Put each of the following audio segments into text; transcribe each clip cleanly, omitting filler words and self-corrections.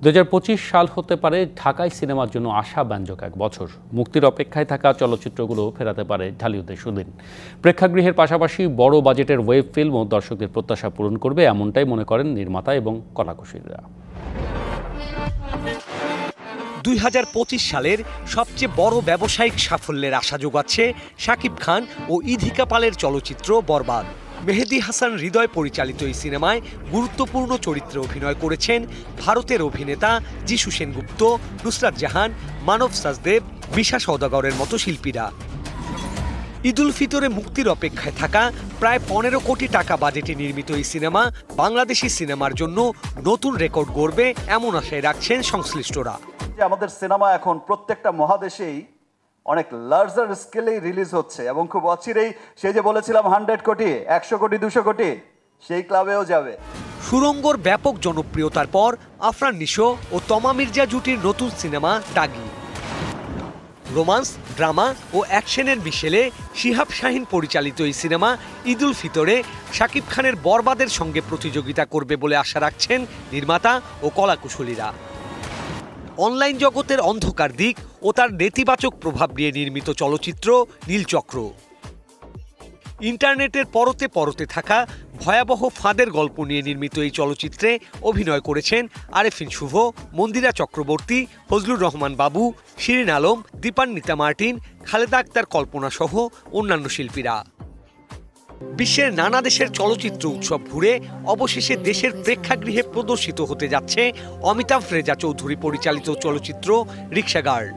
2025 সাল হতে পারে ঢাকায় সিনেমার জন্য আশাব্যঞ্জক এক বছর। মুক্তির অপেক্ষায় থাকা চলচ্চিত্রগুলো ফেরাতে পারে ঢালিউডের সুদিন। প্রেক্ষাগৃহের পাশাপাশি বড় বাজেটের ওয়েব ফিল্মও দর্শকদের প্রত্যাশা পূরণ করবে, এমনটাই মনে করেন নির্মাতা এবং কলাকুশলীরা। 2025 সালের সবচেয়ে বড় ব্যবসায়িক সাফল্যের আশা যোগাচ্ছে শাকিব খান ও ইধিকা পালের চলচ্চিত্র বরবাদ। মেহেদী হাসান হৃদয় পরিচালিত এই সিনেমায় গুরুত্বপূর্ণ চরিত্রে অভিনয় করেছেন ভারতের অভিনেতা যিশু সেনগুপ্ত, নুসরাত জাহান, মানব সাজদেব, মিশা সওদাগরের মতো শিল্পীরা। ঈদ উল ফিতরে মুক্তির অপেক্ষায় থাকা প্রায় 15 কোটি টাকা বাজেটে নির্মিত এই সিনেমা বাংলাদেশি সিনেমার জন্য নতুন রেকর্ড গড়বে এমন আশায় রাখছেন সংশ্লিষ্টরা। আমাদের সিনেমা এখন প্রত্যেকটা মহাদেশেই অনেক লার্জার স্কেলেই রিলিজ হচ্ছে এবং খুব অচিরেই সেই যে বলেছিলাম 100 কোটি, 100 কোটি, 200 কোটি সেই ক্লাবেও যাবে। সুরঙ্গর ব্যাপক জনপ্রিয়তার পর আফরান নিশো ও তমা মির্জা জুটির নতুন সিনেমা দাগি। রোমান্স, ড্রামা ও অ্যাকশনের মিশেলে শিহাব শাহীন পরিচালিত এই সিনেমা ঈদ উল ফিতরে শাকিব খানের বরবাদের সঙ্গে প্রতিযোগিতা করবে বলে আশা রাখছেন নির্মাতা ও কলাকুশলীরা। অনলাইন জগতের অন্ধকার দিক ও তার নেতিবাচক প্রভাব নিয়ে নির্মিত চলচ্চিত্র নীলচক্র। ইন্টারনেটের পরতে পরতে থাকা ভয়াবহ ফাঁদের গল্প নিয়ে নির্মিত এই চলচ্চিত্রে অভিনয় করেছেন আরেফিন শুভ, মন্দিরা চক্রবর্তী, ফজলুর রহমান বাবু, শিরিন আলম, দীপান্বিতা মার্টিন, খালেদা আক্তার কল্পনা সহ অন্যান্য শিল্পীরা। বিশ্বের নানা দেশের চলচ্চিত্র উৎসব ঘুরে অবশেষে দেশের প্রেক্ষাগৃহে প্রদর্শিত হতে যাচ্ছে অমিতাভ রেজা চৌধুরী পরিচালিত চলচ্চিত্র রিক্সা গার্ল।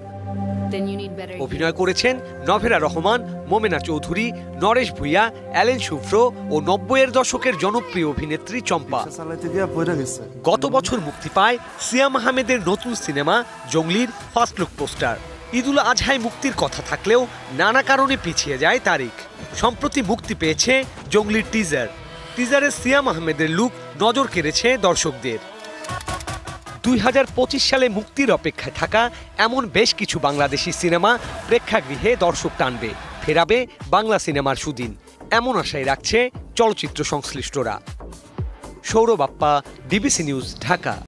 অভিনয় করেছেন নভেরা রহমান, মোমেনা চৌধুরী, নরেশ ভুইয়া, অ্যালেন শুভ্র ও 90-এর দশকের জনপ্রিয় অভিনেত্রী চম্পা। গত বছর মুক্তি পায় সিয়াম আহমেদের নতুন সিনেমা জঙ্গলির first look poster. Eid ul আজহায় মুক্তির কথা থাকলেও নানা কারণে পিছিয়ে যায় তারিখ। সম্প্রতি মুক্তি পেয়েছে জঙ্গলির টিজারে সিয়াম আহমেদের লুক নজর কেড়েছে দর্শকদের। 2025 সালে মুক্তির অপেক্ষায় থাকা এমন বেশ কিছু বাংলাদেশি সিনেমা প্রেক্ষাগৃহে দর্শক টানবে, ফেরাবে বাংলা সিনেমার সুদিন, এমন আশায় রাখছে চলচ্চিত্র সংশ্লিষ্টরা। Sourav Appa, DBC news, Dhaka.